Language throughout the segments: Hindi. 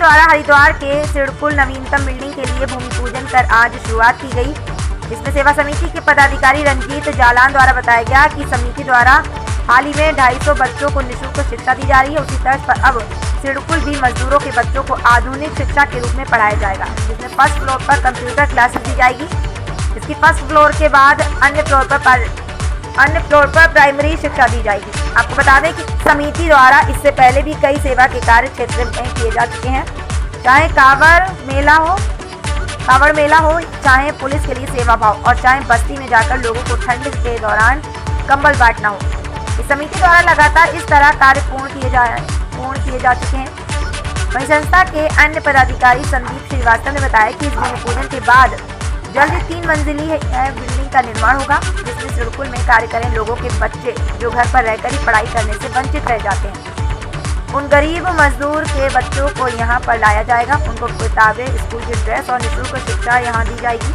द्वारा हरिद्वार के सिडकुल नवीनतम बिल्डिंग के लिए भूमि पूजन कर आज शुरुआत की गई, जिसमें सेवा समिति के पदाधिकारी रंजीत जालान द्वारा बताया गया कि समिति द्वारा हाल ही में 250 बच्चों को निःशुल्क शिक्षा दी जा रही है। उसी तर्ज पर अब सिडकुल भी मजदूरों के बच्चों को आधुनिक शिक्षा के रूप में पढ़ाया जाएगा, जिसमें फर्स्ट फ्लोर पर कंप्यूटर क्लासेस दी जाएगी। इसकी फर्स्ट फ्लोर के बाद अन्य फ्लोर पर प्राइमरी शिक्षा दी जाएगी। आपको बता दें कि समिति द्वारा इससे पहले भी कई सेवा के कार्य क्षेत्र में किए जा चुके हैं, चाहे कावड़ मेला हो, चाहे पुलिस के लिए सेवा भाव और चाहे बस्ती में जाकर लोगों को ठंड के दौरान कंबल बांटना हो। इस समिति द्वारा लगातार इस तरह कार्य पूर्ण किए जा चुके हैं। वहीं संस्था के अन्य पदाधिकारी संदीप श्रीवास्तव ने बताया कि इस भूमि पूजन के बाद जल्द 3 मंजिली बिल्डिंग का निर्माण होगा, जिसमें सिडकुल में कार्य करें लोगों के बच्चे जो घर पर रहकर ही पढ़ाई करने से वंचित रह जाते हैं, उन गरीब मजदूर के बच्चों को यहां पर लाया जाएगा। उनको किताबें, स्कूल की ड्रेस और निःशुल्क शिक्षा यहां दी जाएगी।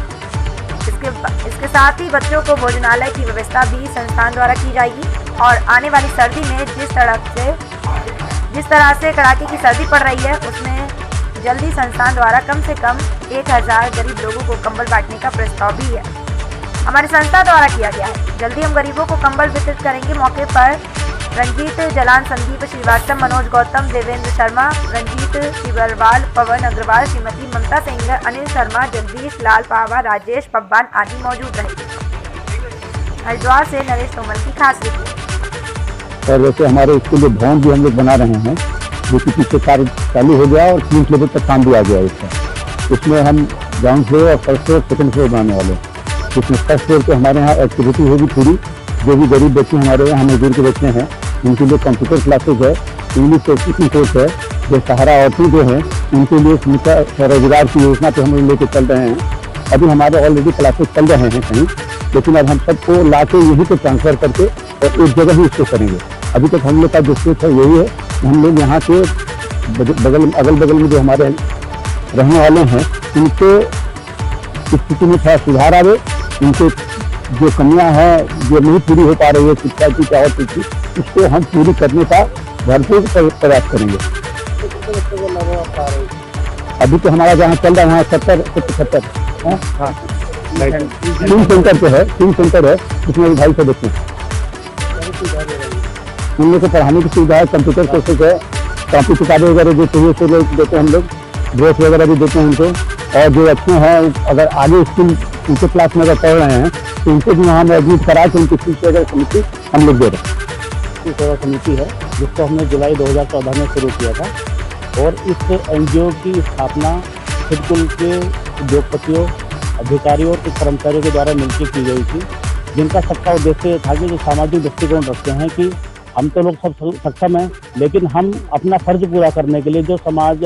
इसके साथ ही बच्चों को भोजनालय की व्यवस्था भी संस्थान द्वारा की जाएगी और आने वाली सर्दी में जिस तरह से कड़ाके की सर्दी पड़ रही है, उसमें जल्दी संस्थान द्वारा कम से कम 1000 गरीब लोगों को कंबल बांटने का प्रस्ताव भी है हमारी संस्था द्वारा किया गया है। जल्दी हम गरीबों को कंबल वितरित करेंगे। मौके पर रंजीत जलान, संदीप श्रीवास्तव, मनोज गौतम, देवेंद्र शर्मा, रंजीत शिवरवाल, पवन अग्रवाल, श्रीमती ममता सिंगर, अनिल शर्मा, जगदीश लाल पावा, राजेश पब्बान आदि मौजूद रहे। हरिद्वार से नरेश तोमर की खास रिपोर्ट। और वैसे हमारे स्कूल में भवन भी हम लोग बना रहे हैं, जो कि पीछे कार्य चालू हो गया और 3 लेवल तक काम भी आ गया इसका। उसमें हम ग्राउंड फ्लोर और फर्स्ट फ्लोर, सेकंड फ्लोर बनाने वाले हैं। जिसमें फर्स्ट फ्लोर पे हमारे यहाँ एक्टिविटी होगी पूरी, जो भी गरीब बच्चे हमारे यहाँ मजदूर के बच्चे हैं, उनके लिए कंप्यूटर क्लासेज है, इंग्लिश टेक्निकल कोर्स है, जो सहारा औरतें जो हैं उनके लिए रोजगार की योजना पे हम लेके चल रहे हैं। अभी हमारे ऑलरेडी क्लासेज चल रहे हैं कहीं, लेकिन अब हम सबको ला के यहीं पे ट्रांसफर करके और एक जगह ही इसको करेंगे। अभी तक हम लोग का जो सोच है यही है, हम लोग यहाँ के अगल बगल में जो हमारे रहने वाले हैं उनके स्थिति में थोड़ा सुधार आवे, उनके जो कमियां हैं जो नहीं पूरी हो पा रही है शिक्षा की क्या होती थी, उसको हम पूरी करने का भरपूर प्रयास करेंगे। अभी तो हमारा जहाँ चल रहा है 70-75 3 सेंटर पे है, 3 सेंटर है, उसमें 250 बच्चे उनमें से पढ़ाने की सुविधा है, कंप्यूटर कोर्सेज है, कॉपी किताबें वगैरह जो चाहिए तो देते हैं हम लोग, ड्रेस वगैरह भी देते हैं उनको। और जो बच्चे हैं अगर आगे स्कूल उनके क्लास में अगर पढ़ रहे हैं तो उनको भी वहाँ एडमिट करा के उनकी फीस वगैरह समिति हम लोग दे रहे हैं। सेवा समिति है जिसको हमने जुलाई 2014 में शुरू किया था और इस NGO की स्थापना सिडकुल के उद्योगपतियों, अधिकारियों और कुछ कर्मचारियों के द्वारा मिलकर की गई थी, जिनका सबका उद्देश्य था कि जो सामाजिक दृष्टिकोण रखते हैं कि हम तो लोग सब सक्षम हैं, लेकिन हम अपना फर्ज पूरा करने के लिए जो समाज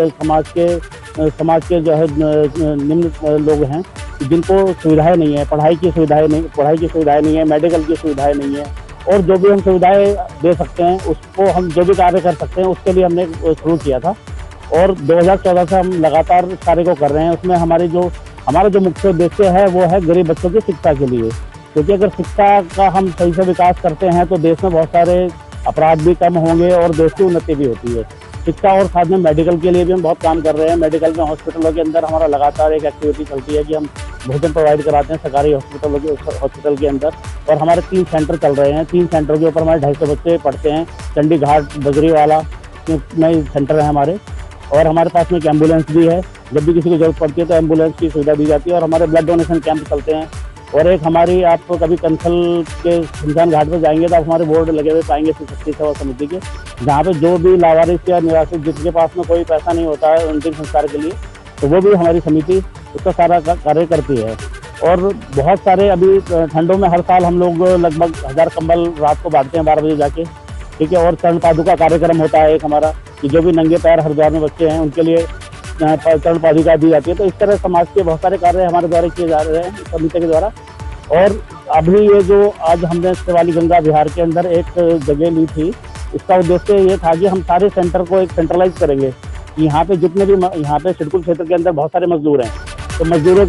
के जो है निम्न लोग हैं, जिनको सुविधाएं नहीं है, पढ़ाई की सुविधाएं नहीं है, मेडिकल की सुविधाएं नहीं है, और जो भी हम सुविधाएं दे सकते हैं उसको हम जो भी कार्य कर सकते हैं उसके लिए हमने शुरू किया था। और 2014 से हम लगातार इस कार्य को कर रहे हैं। उसमें हमारा जो मुख्य उद्देश्य है वो है गरीब बच्चों की शिक्षा के लिए, क्योंकि अगर शिक्षा का हम सही से विकास करते हैं तो देश में बहुत सारे अपराध भी कम होंगे और देश की उन्नति भी होती है। शिक्षा और साथ में मेडिकल के लिए भी हम बहुत काम कर रहे हैं। मेडिकल में हॉस्पिटलों के अंदर हमारा लगातार एक एक्टिविटी चलती है कि हम भोजन प्रोवाइड कराते हैं सरकारी हॉस्पिटल के अंदर, और हमारे 3 सेंटर चल रहे हैं। 3 सेंटर के ऊपर हमारे 250 बच्चे पढ़ते हैं। चंडीघाट बजरीवाला में सेंटर है हमारे, और हमारे पास में एक एम्बुलेंस भी है, जब भी किसी को जरूरत पड़ती है तो एम्बुलेंस की सुविधा दी जाती है। और हमारे ब्लड डोनेशन कैंप चलते हैं। और एक हमारी, आप कभी कंसल के शमशान घाट पर जाएंगे तो आप हमारे बोर्ड लगे हुए पाएंगे शक्ति सेवा समिति के, जहाँ पे जो भी लावारिस या निराश्रित जिसके पास में कोई पैसा नहीं होता है अंतिम संस्कार के लिए, तो वो भी हमारी समिति उसका सारा कार्य करती है। और बहुत सारे अभी ठंडों में हर साल हम लोग लगभग 1000 कंबल रात को बांटते हैं 12 बजे जाके, ठीक है। और चरण पादुका कार्यक्रम होता है एक हमारा, कि जो भी नंगे पैर हरिद्वार में बच्चे हैं उनके लिए चरण पादुका दी जाती है। तो इस तरह समाज के बहुत सारे कार्य हमारे द्वारा किए जा रहे हैं समिति के द्वारा। और अभी ये जो आज हमने शिवाली गंगा बिहार के अंदर एक जगह ली थी, इसका उद्देश्य ये था कि हम सारे सेंटर को एक सेंट्रलाइज करेंगे। यहाँ पे जितने भी यहाँ पे सिडकुल क्षेत्र के अंदर बहुत सारे मजदूर हैं, तो मजदूर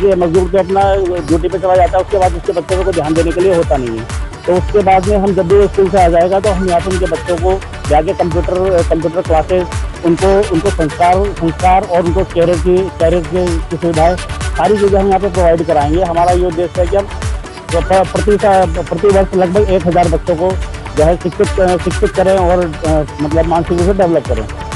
तो अपना ड्यूटी पे चला जाता है, उसके बाद उसके बच्चों को ध्यान देने के लिए होता नहीं है। तो उसके बाद में हम जब भी स्कूल से आ जाएगा तो हम यहाँ पे उनके बच्चों को जाके कंप्यूटर क्लासेस उनको संस्कार और उनको कैरियर की सुविधाएं सारी चीज़ें हम यहाँ पे प्रोवाइड कराएंगे। हमारा ये उद्देश्य है कि हम प्रति वर्ष लगभग 1000 बच्चों को जो है शिक्षित करें और मतलब मानसिक रूप से डेवलप करें।